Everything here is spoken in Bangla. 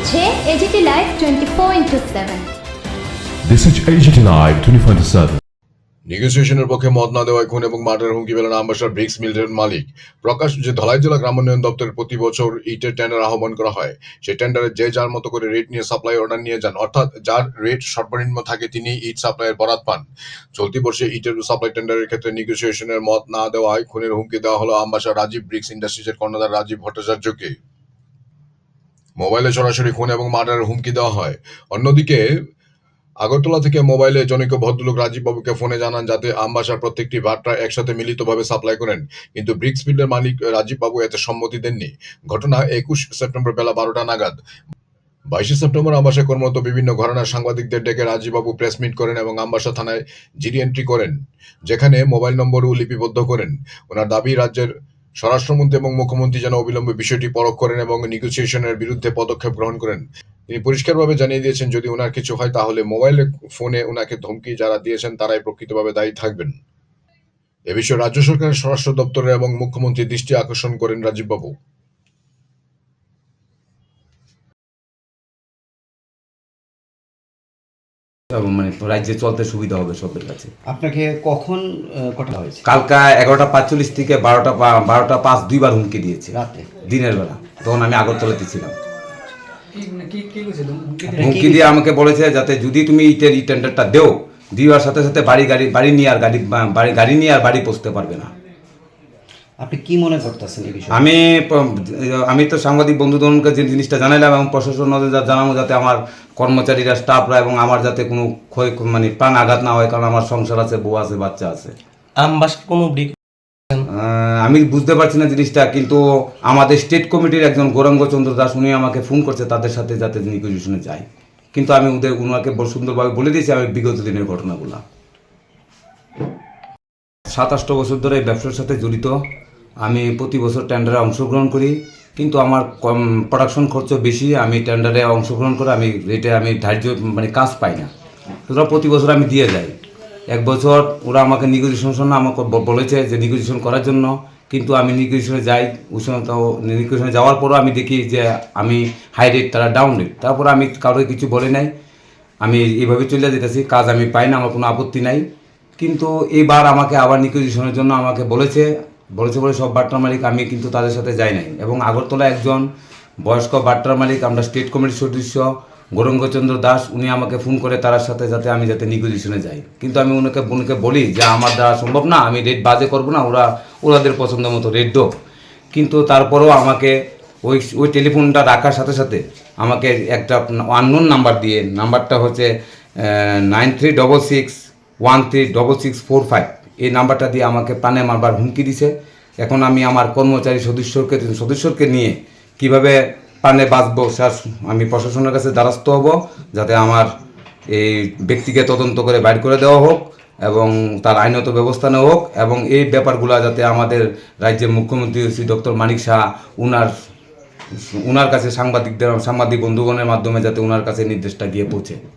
দেখছে AGT live 24/7। This is AGT Live 24/7. নেগোসিয়েশনের পক্ষে মত না দেওয়ায় খুন এবং মার্ডারের হুমকি পেলেন আমবাসার ব্রিক্স মিলের মালিক। প্রকাশ যে ধলাই জেলা গ্রামোন্নয়ন দপ্তরের প্রতি বছর ইটের টেন্ডার আহ্বান করা হয়, সেই টেন্ডারে যে যার মতো করে রেট নিয়ে সাপ্লাই অর্ডার নিয়ে যান, অর্থাৎ যার রেট সর্বনিম্ন থাকে তিনি ইট সাপ্লাইয়ের বরাত পান। চলতি বর্ষে ইটের সাপ্লাই টেন্ডারের ক্ষেত্রে নেগোসিয়েশনের মত না দেওয়ায় খুনের হুমকি দেওয়া হলো আমবাসার রাজীব ব্রিক্স ইন্ডাস্ট্রিজের কর্ণধার রাজীব ভট্টাচার্যকে। মোবাইলে সরাসরি খুন এবং মার্ডারের হুমকি দেওয়া হয়। অন্যদিকে আগরতলা থেকে মোবাইলে জনৈক ভদ্রলোক রাজীব বাবুকে ফোনে জানান যাতে আমবাসার প্রত্যেকটি বার্তা একসাথে মিলিতভাবে সাপ্লাই করেন, কিন্তু ব্রিক্স মিলের মালিক রাজীব বাবু এতে সম্মতি দেননি। ঘটনা 21 সেপ্টেম্বর বেলা 12টা নাগাদ। 22 সেপ্টেম্বর আমবাসায় কর্মরত বিভিন্ন ঘরানার সাংবাদিকদের ডেকে রাজীব বাবু প্রেস মিট করেন এবং আমবাসা থানায় জিডি এন্ট্রি করেন, যেখানে মোবাইল নম্বরও লিপিবদ্ধ করেন। ওনার দাবি রাজ্যের স্বরাষ্ট্রমন্ত্রী এবং মুখ্যমন্ত্রী যেন অবিলম্বে বিষয়টি পরখ করেন এবং নেগোসিয়েশনের বিরুদ্ধে পদক্ষেপ গ্রহণ করেন। তিনি পরিষ্কারভাবে জানিয়ে দিয়েছেন যদি ওনার কিছু হয় তাহলে মোবাইলে ফোনে ওনাকে ধমকি যারা দিয়েছেন তারাই প্রকৃতভাবে দায়ী থাকবেন। এ বিষয়ে রাজ্য সরকারের স্বরাষ্ট্র দপ্তরের এবং মুখ্যমন্ত্রীর দৃষ্টি আকর্ষণ করেন রাজীব বাবু। মানে রাজ্যে চলতে সুবিধা হবে সবের কাছে। আপনাকে কখন কটা হয়েছে? কালকা 11:45 থেকে 12:05 দুইবার হুমকি দিয়েছে রাতে? দিনের বেলা, তখন আমি আগরতলাতে ছিলাম। আপনি হুমকি দিয়ে আমাকে বলেছে যাতে যদি তুমি ইটের টেন্ডারটা দেও, দেওয়ার সাথে সাথে বাড়ি নিয়ে আর বাড়ি পৌঁছতে পারবে না। আপনি কি মনে করতেছেন এই বিষয়ে? আমি তো সাংবাদিক বন্ধুদেরকে যে জিনিসটা জানাইলাম এবং প্রশাসন জানাবো যাতে আমার কর্মচারীরা, স্টাফরা এবং আমার যাতে কোনো মানে প্রাণ আঘাত না হয়, কারণ আমার সংসার আছে, বউ আছে, বাচ্চা আছে। আমি বুঝতে পারছি না জিনিসটা, কিন্তু আমাদের স্টেট কমিটির একজন গৌরাঙ্গ চন্দ্র দাস উনি আমাকে ফোন করছে তাদের সাথে যাতে নেগোসিয়েশনে যাই, কিন্তু আমি ওনাকে সুন্দরভাবে বলে দিয়েছি আমি বিগত দিনের ঘটনাগুলো। 27 বছর ধরে এই ব্যবসার সাথে জড়িত। আমি প্রতি বছর টেন্ডারে অংশগ্রহণ করি, কিন্তু আমার প্রোডাকশন খরচ বেশি। আমি টেন্ডারে অংশগ্রহণ করে আমি রেটে ধার্য মানে কাজ পাই না, সুতরাং প্রতি বছর আমি দিয়ে যাই। এক বছর ওরা আমাকে নেগোসিয়েশন আমাকে বলেছে যে নেগোসিয়েশন করার জন্য, কিন্তু আমি নেগোসিয়েশনে যাই। নেগোসিয়েশনে যাওয়ার পরও আমি দেখি যে আমি হাই রেট, তারা ডাউন রেট। তারপর আমি কারোর কিছু বলে নাই, আমি এইভাবে চলে যেতেছি, কাজ আমি পাই না, আমার কোনো আপত্তি নাই। কিন্তু এবার আমাকে আবার নেগোসিয়েশনের জন্য আমাকে বলেছে বলে সব বাট্টার মালিক, আমি কিন্তু তাদের সাথে যাই নাই। এবং আগরতলা একজন বয়স্ক বাট্টার মালিক, আমরা স্টেট কমিটির সদস্য গৌরাঙ্গচন্দ্র দাস, উনি আমাকে ফোন করে তার সাথে যাতে আমি নেগোসিয়েশনে যাই, কিন্তু আমি উনাকে বলি যে আমার দ্বারা সম্ভব না, আমি রেট বাজে করবো না, ওদের পছন্দ মতো রেট দো। কিন্তু তারপরেও আমাকে ওই টেলিফোনটা রাখার সাথে সাথে আমাকে একটা আননোন নাম্বার দিয়ে, নাম্বারটা হচ্ছে 9366136645, এই নাম্বারটা দিয়ে আমাকে প্রাণে মারবার হুমকি দিছে। এখন আমি আমার কর্মচারী সদস্যকে নিয়ে কিভাবে প্রাণে বাঁচবো, আমি প্রশাসনের কাছে দ্বারস্থ হব যাতে আমার এই ব্যক্তিকে তদন্ত করে বাইর করে দেওয়া হোক এবং তার আইনত ব্যবস্থা নেওয়া হোক, এবং এই ব্যাপারগুলো যাতে আমাদের রাজ্যের মুখ্যমন্ত্রী শ্রী ডক্টর মানিক শাহ উনার কাছে সাংবাদিক বন্ধুগণের মাধ্যমে যাতে উনার কাছে নির্দেশটা গিয়ে পৌঁছে।